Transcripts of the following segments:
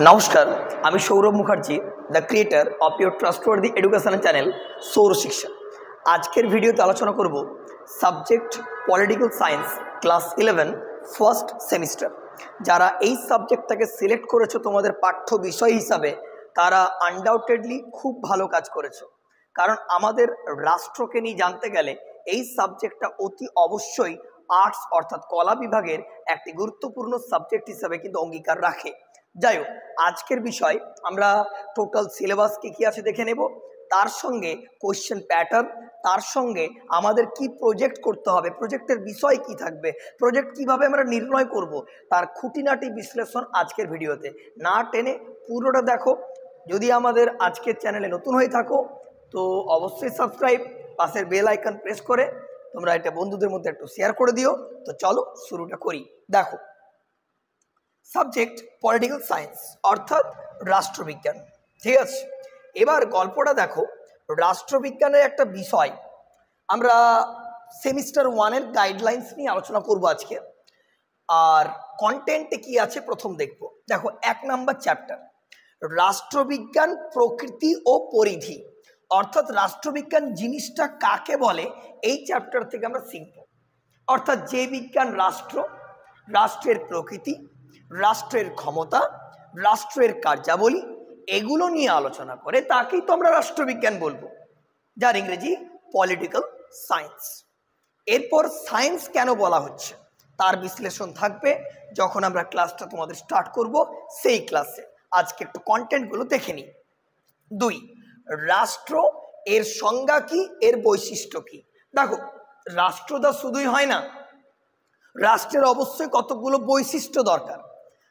নমস্কার, আমি Sourav Mukherjee, the creator of your trustworthy education channel সৌর শিক্ষা। আজকের ভিডিওতে আলোচনা করব subject political science class 11 first semester. যারা এই সাবজেক্টটাকে সিলেক্ট করেছো তোমাদের পাঠ্য বিষয় হিসাবে, তারা আনডাউটেডলি খুব ভালো কাজ করেছো। কারণ আমাদের রাষ্ট্রকে নিয়ে জানতে গেলে এই সাবজেক্টটা অতি অবশ্যই আর্টস অর্থাৎ কলা বিভাগের একটি গুরুত্বপূর্ণ সাবজেক্ট হিসাবে কিন্তু অঙ্গীকার রাখে। যাই হোক, আজকের বিষয় আমরা টোটাল সিলেবাস কী আছে দেখে নেব, তার সঙ্গে কোয়েশ্চেন প্যাটার্ন, তার সঙ্গে আমাদের কি প্রজেক্ট করতে হবে, প্রজেক্টের বিষয় কি থাকবে, প্রজেক্ট কিভাবে আমরা নির্ণয় করব, তার খুঁটিনাটি বিশ্লেষণ আজকের ভিডিওতে। না টেনে পুরোটা দেখো। যদি আমাদের আজকের চ্যানেলে নতুন হয়ে থাকো তো অবশ্যই সাবস্ক্রাইব, পাশের বেল আইকন প্রেস করে তোমরা এটা বন্ধুদের মধ্যে একটু শেয়ার করে দিও। তো চলো শুরুটা করি। দেখো, সাবজেক্ট পলিটিক্যাল সায়েন্স অর্থাৎ রাষ্ট্রবিজ্ঞান, ঠিক আছে। এবার গল্পটা দেখো, রাষ্ট্রবিজ্ঞানের একটা বিষয় আমরা সেমিস্টার 1-এর গাইডলাইন্স নিয়ে আলোচনা করব আজকে। আর কন্টেন্টে কি আছে প্রথম দেখব। দেখো, 1 নাম্বার চ্যাপ্টার রাষ্ট্রবিজ্ঞান প্রকৃতি ও পরিধি, অর্থাৎ রাষ্ট্রবিজ্ঞান জিনিসটা কাকে বলে এই চ্যাপ্টার থেকে আমরা শিখব। অর্থাৎ যে বিজ্ঞান রাষ্ট্র, রাষ্ট্রের প্রকৃতি, রাষ্ট্রের ক্ষমতা, রাষ্ট্রের কার্যাবলী এগুলো নিয়ে আলোচনা করে তাকেই তো আমরা রাষ্ট্রবিজ্ঞান বলবো, যার ইংরেজি পলিটিক্যাল সায়েন্স। এরপর সায়েন্স কেন বলা হচ্ছে তার বিশ্লেষণ থাকবে যখন আমরা ক্লাসটা তোমাদের স্টার্ট করব সেই ক্লাসে। আজকে একটু কন্টেন্টগুলো দেখে নিই। 2, রাষ্ট্র এর সংজ্ঞা কি, এর বৈশিষ্ট্য কি। দেখো, রাষ্ট্রটা শুধুই হয় না, রাষ্ট্রের অবশ্যই কতগুলো বৈশিষ্ট্য দরকার।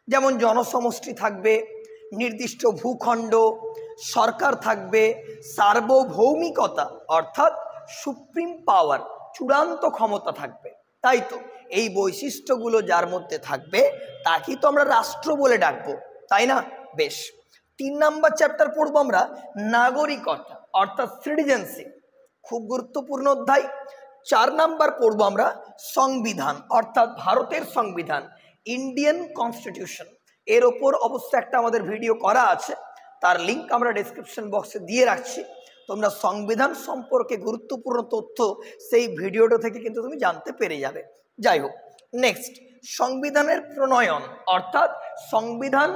যেমন জনসমষ্টি থাকবে, নির্দিষ্ট ভূখণ্ড, সরকার থাকবে, সার্বভৌমিকতা অর্থাৎ সুপ্রিম পাওয়ার, চূড়ান্ত ক্ষমতা থাকবে। তাই তো এই বৈশিষ্ট্যগুলো যার মধ্যে থাকবে তাকেই তো আমরা রাষ্ট্র বলে ডাকবো, তাই না? বেশ, 3 নাম্বার চ্যাপ্টার পড়বো আমরা নাগরিকতা অর্থাৎ সিটিজেনশিপ, খুব গুরুত্বপূর্ণ অধ্যায়। 4 নাম্বার পড়বো আমরা সংবিধান অর্থাৎ ভারতের সংবিধান, ইন্ডিয়ান কনস্টিটিউশন। এর ওপর অবশ্য একটা আমাদের ভিডিও করা আছে, তার লিঙ্ক আমরা ডেসক্রিপশন বক্সে দিয়ে রাখছি। তোমরা সংবিধান সম্পর্কে গুরুত্বপূর্ণ তথ্য সেই ভিডিওটা থেকে কিন্তু তুমি জানতে পেরে যাবে। যাই হোক, নেক্সট সংবিধানের প্রণয়ন অর্থাৎ সংবিধান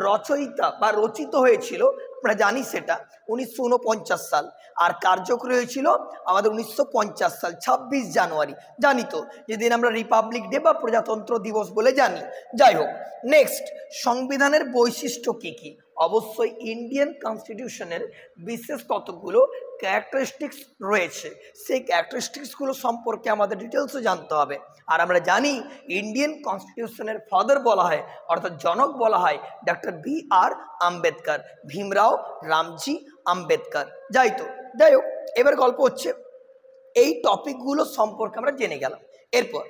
রচয়িতা বা রচিত হয়েছিল আমরা জানি সেটা 1949 সাল, আর কার্যকরী হয়েছিল আমাদের 1950 সাল 26 জানুয়ারি। জানি তো, যেদিন আমরা রিপাবলিক ডে বা প্রজাতন্ত্র দিবস বলে জানি। যাই হোক, নেক্সট সংবিধানের বৈশিষ্ট্য কি কি। অবশ্যই ইন্ডিয়ান কনস্টিটিউশনের বিশেষ কতগুলো ক্যারেক্টারিস্টিক্স রয়েছে, সেই ক্যারেক্টারিস্টিক্সগুলো সম্পর্কে আমাদের ডিটেলসও জানতে হবে। আর আমরা জানি ইন্ডিয়ান কনস্টিটিউশনের ফাদার বলা হয় অর্থাৎ জনক বলা হয় ডক্টর B.R. আম্বেদকর, ভীমরাও রামজি আম্বেদকর। যাই হোক, এবার গল্প হচ্ছে এই টপিকগুলো সম্পর্কে আমরা জেনে গেলাম। এরপর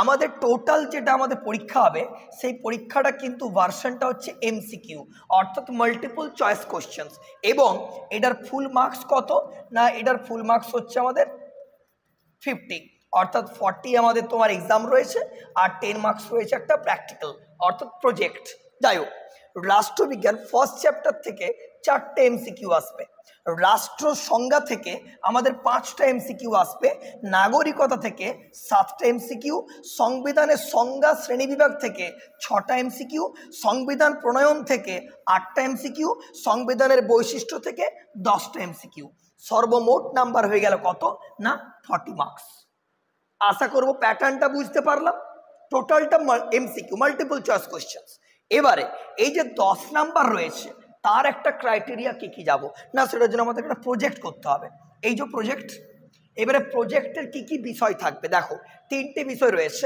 আমাদের টোটাল যেটা আমাদের পরীক্ষা হবে সেই পরীক্ষাটা কিন্তু ভার্সনটা হচ্ছে MCQ অর্থাৎ মাল্টিপল চয়েস কোশ্চেন্স, এবং এটার ফুল মার্কস কত না, এটার ফুল মার্কস হচ্ছে আমাদের 50, অর্থাৎ 40 আমাদের তোমার এক্সাম রয়েছে আর 10 মার্কস রয়েছে একটা প্র্যাকটিক্যাল অর্থাৎ প্রজেক্ট। যাই হোক, রাষ্ট্রবিজ্ঞান ফার্স্ট চ্যাপ্টার থেকে 4টে MCQ আসবে, রাষ্ট্র সংজ্ঞা থেকে আমাদের 5টা MCQ আসবে, নাগরিকতা থেকে 7টা MCQ, সংবিধানের সংজ্ঞা শ্রেণীবিভাগ থেকে 6টা MCQ, সংবিধান প্রণয়ন থেকে 8টা MCQ, সংবিধানের বৈশিষ্ট্য থেকে 10টা MCQ। সর্বমোট নাম্বার হয়ে গেল কত না 40 মার্কস। আশা করব প্যাটার্নটা বুঝতে পারলাম। টোটালটা MCQ মাল্টিপল চয়েস কোশ্চেন্স। এবারে এই যে 10 নাম্বার রয়েছে তার একটা ক্রাইটেরিয়া কি যাব না, সেটার জন্য আমাদের একটা প্রজেক্ট করতে হবে। এই যে প্রজেক্ট, এবারে প্রজেক্টের কি কি বিষয় থাকবে। দেখো, 3টে বিষয় রয়েছে।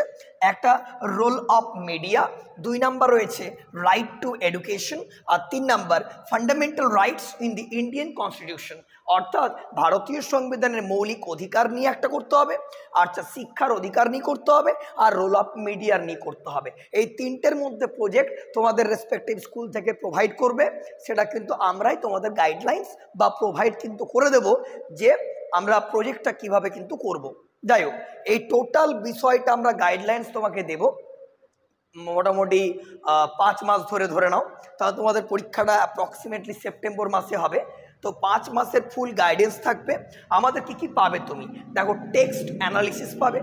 একটা রোল অফ মিডিয়া, 2 নাম্বার রয়েছে রাইট টু এডুকেশন, আর 3 number fundamental rights in the Indian constitution অর্থাৎ ভারতীয় সংবিধানের মৌলিক অধিকার নিয়ে একটা করতে হবে, আচ্ছা শিক্ষার অধিকার নিয়ে করতে হবে, আর রোল অফ মিডিয়ার নিয়ে করতে হবে। এই 3টের মধ্যে প্রজেক্ট তোমাদের রেসপেক্টিভ স্কুল থেকে প্রোভাইড করবে, সেটা কিন্তু আমরাই তোমাদের গাইডলাইন্স বা প্রোভাইড কিন্তু করে দেব যে আমরা প্রজেক্টটা কিভাবে কিন্তু করব। যাই হোক, এই টোটাল বিষয়টা আমরা গাইডলাইন্স তোমাকে দেব। মোটামুটি 5 মাস ধরে নাও, তাহলে তোমাদের পরীক্ষাটা অ্যাপ্রক্সিমেটলি সেপ্টেম্বর মাসে হবে। তো 5 মাসের ফুল গাইডেন্স থাকবে। আমাদের কি কি পাবে তুমি দেখো, টেক্সট অ্যানালিসিস পাবে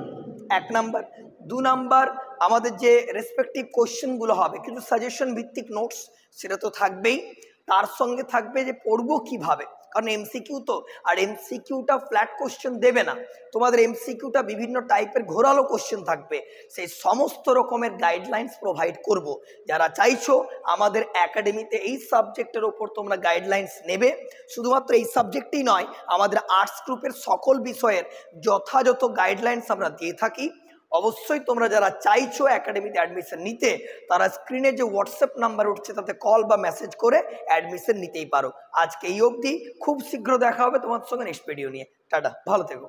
1 নাম্বার। 2 নাম্বার আমাদের যে রেসপেক্টিভ কোশ্চেনগুলো হবে, কিন্তু সাজেশন ভিত্তিক নোটস সেটা তো থাকবেই। তার সঙ্গে থাকবে যে পড়বো কিভাবে, কারণ এমসিকিউ তো, আর এমসিকিউটা ফ্ল্যাট কোশ্চেন দেবে না, তোমাদের এমসিকিউটা বিভিন্ন টাইপের ঘোরালো কোশ্চেন থাকবে। সেই সমস্ত রকমের গাইডলাইন্স প্রোভাইড করব। যারা চাইছো আমাদের একাডেমিতে এই সাবজেক্টের ওপর তোমরা গাইডলাইন্স নেবে, শুধুমাত্র এই সাবজেক্টেই নয়, আমাদের আর্টস গ্রুপের সকল বিষয়ের যথাযথ গাইডলাইন্স আমরা দিয়ে থাকি। অবশ্যই তোমরা যারা চাইছো একাডেমিতে অ্যাডমিশন নিতে, তারা স্ক্রিনে যে হোয়াটসঅ্যাপ নাম্বার উঠছে তাতে কল বা মেসেজ করে অ্যাডমিশন নিতেই পারো। আজকে এই অবধি, খুব শীঘ্র দেখা হবে তোমার সঙ্গে নেক্সট ভিডিও নিয়ে। টাটা, ভালো থেকো।